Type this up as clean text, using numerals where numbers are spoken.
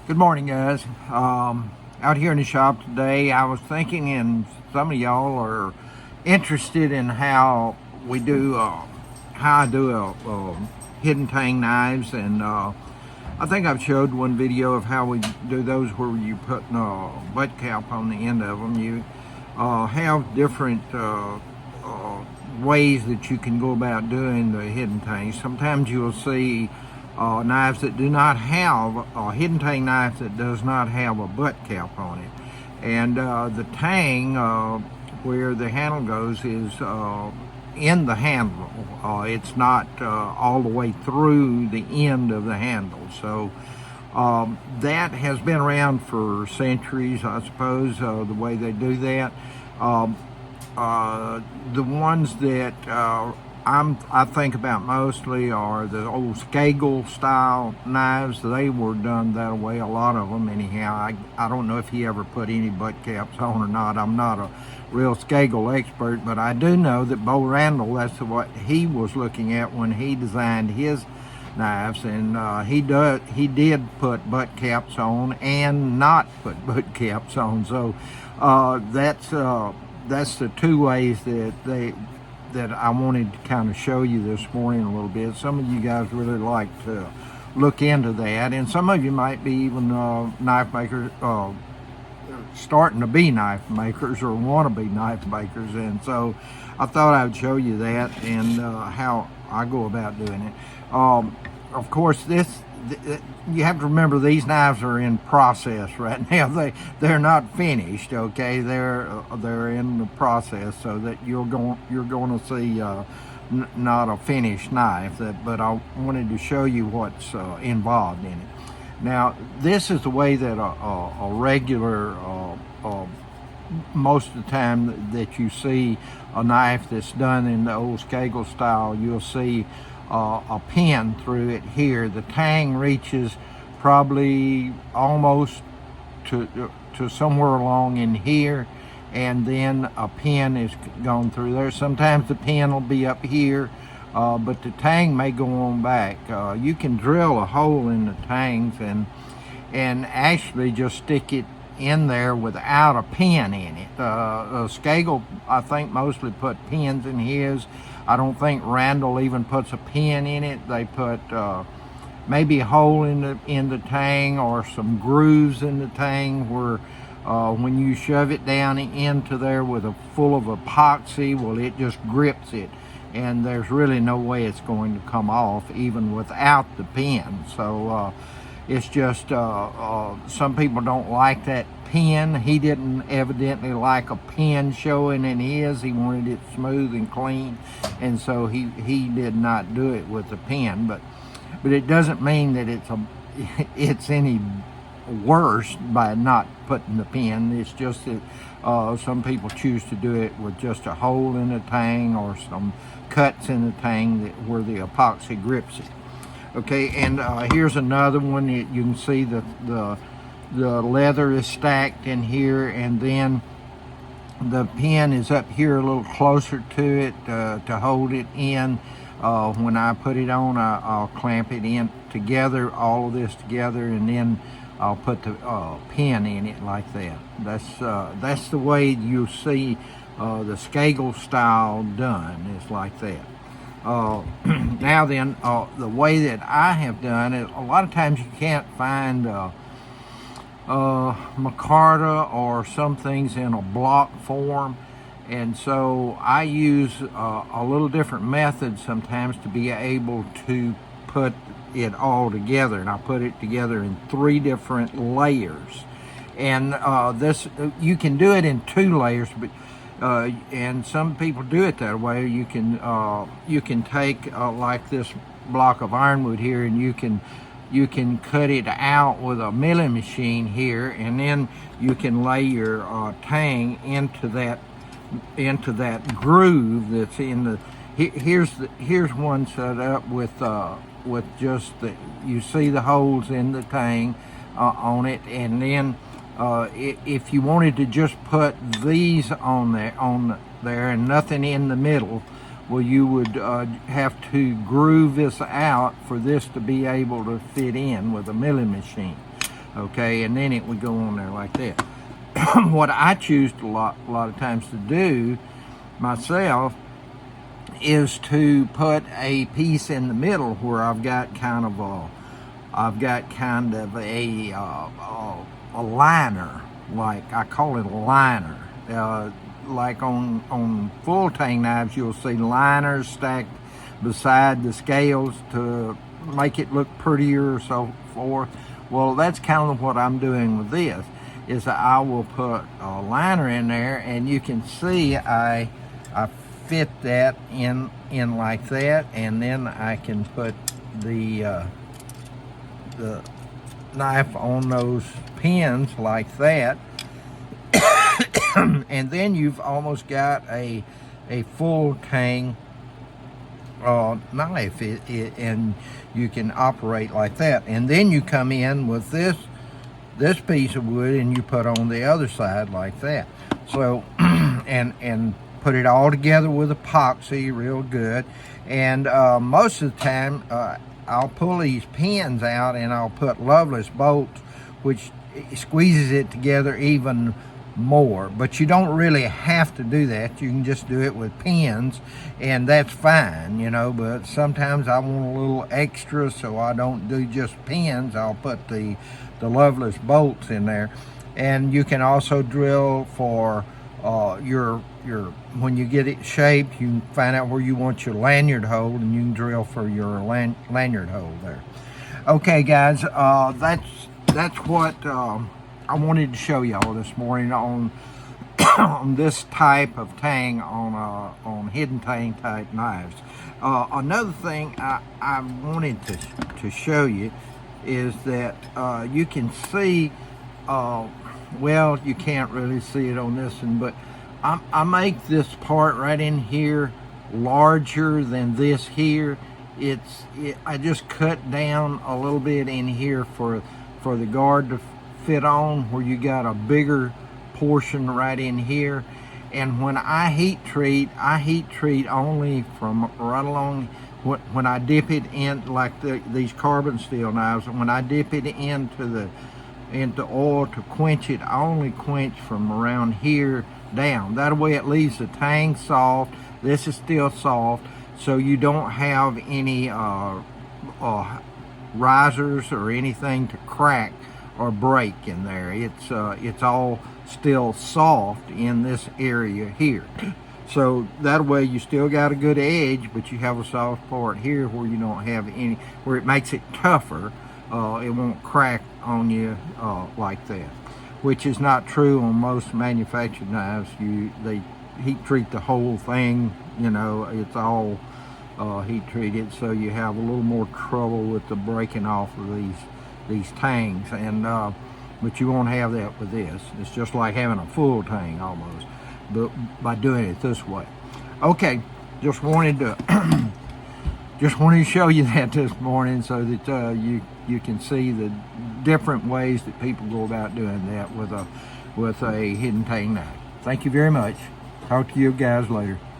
Good morning, guys. Out here in the shop today, I was thinking, and some of y'all are interested in how we do, how I do hidden tang knives, and I think I've showed one video of how we do those where you put a butt cap on the end of them. You have different ways that you can go about doing the hidden tang. Sometimes you'll see knives that do not have a hidden tang knife that does not have a butt cap on it, and the tang where the handle goes is in the handle. It's not all the way through the end of the handle. So that has been around for centuries, I suppose, the way they do that. The ones that I think about mostly are the old Skagel style knives. They were done that way, a lot of them anyhow. I don't know if he ever put any butt caps on or not. I'm not a real Skagel expert, but I do know that Bo Randall, that's what he was looking at when he designed his knives, and he did put butt caps on and not put butt caps on. So that's the two ways that I wanted to kind of show you this morning a little bit. Some of you guys really like to look into that, and some of you might be even knife makers, starting to be knife makers or want to be knife makers, and so I thought I would show you that and how I go about doing it. Of course, you have to remember these knives are in process right now. They're not finished, okay? They're in the process, so that you're going to see not a finished knife. But I wanted to show you what's involved in it. Now, this is the way that a regular most of the time that you see a knife that's done in the old Skagel style, you'll see a pin through it here. The tang reaches probably almost to somewhere along in here, and then a pin is gone through there. Sometimes the pin will be up here, but the tang may go on back. You can drill a hole in the tangs and actually just stick it in there without a pin in it. Skagel, I think, mostly put pins in his. I don't think Randall even puts a pin in it. They put maybe a hole in the tang or some grooves in the tang where when you shove it down into there with full of epoxy, well, it just grips it, and there's really no way it's going to come off even without the pin. So it's just some people don't like that pin. He didn't evidently like a pin showing in his. He wanted it smooth and clean, and so he did not do it with the pin. But it doesn't mean that it's any worse by not putting the pin. It's just that some people choose to do it with just a hole in the tang or some cuts in the tang where the epoxy grips it. Okay, and here's another one. You can see the leather is stacked in here, and then the pin is up here a little closer to it to hold it in. When I put it on, I'll clamp it in together, all of this together, and then I'll put the pin in it like that. That's the way you see the Skagel style done. It's like that. Now then, the way that I have done it, a lot of times you can't find micarta or some things in a block form, and so I use a little different method sometimes to be able to put it all together, and I put it together in 3 different layers. And this, you can do it in 2 layers, but and some people do it that way. You can take like this block of ironwood here, and you can cut it out with a milling machine here, and then you can lay your tang into that groove that's in the. Here's one set up with just you see the holes in the tang on it, and then if you wanted to just put these on there and nothing in the middle, well, you would have to groove this out for this to be able to fit in with a milling machine. okay, and then it would go on there like that. What I choose a lot of times to do myself is to put a piece in the middle where I've got kind of a liner, like I call it a liner. Like on full tang knives, you'll see liners stacked beside the scales to make it look prettier or so forth. Well, that's kind of what I'm doing with this, is that I will put a liner in there, and you can see I fit that in like that, and then I can put the knife on those pins like that. And then you've almost got a full tang knife, and you can operate like that. And then you come in with this piece of wood and you put on the other side like that. So and put it all together with epoxy real good. And most of the time I'll pull these pins out and I'll put Loveless bolts, which squeezes it together even more. But you don't really have to do that. You can just do it with pins, and that's fine, you know. But sometimes I want a little extra, so I don't do just pins. I'll put the Loveless bolts in there. And you can also drill for your when you get it shaped, you can find out where you want your lanyard hole, and you can drill for your lanyard hole there. Okay, guys, that's what I wanted to show y'all this morning on on this type of tang, on hidden tang type knives. Another thing I wanted to show you is that you can see, well, you can't really see it on this one, but I make this part right in here larger than this here. I just cut down a little bit in here for the guard to fit on, where you got a bigger portion right in here. And when I heat treat only from right along when I dip it in, like these carbon steel knives, when I dip it into oil to quench it, I only quench from around here down. That way it leaves the tang soft. This is still soft, so you don't have any risers or anything to crack or break in there. It's all still soft in this area here. So that way you still got a good edge, but you have a soft part here where you don't have any, where it makes it tougher. It won't crack on you like that, which is not true on most manufactured knives. They heat treat the whole thing, you know, it's all heat treated, so you have a little more trouble with the breaking off of these tangs. And but you won't have that with this. It's just like having a full tang almost, but by doing it this way. Okay, just wanted to show you that this morning, so that you can see the different ways that people go about doing that with a hidden tang knife. Thank you very much. Talk to you guys later.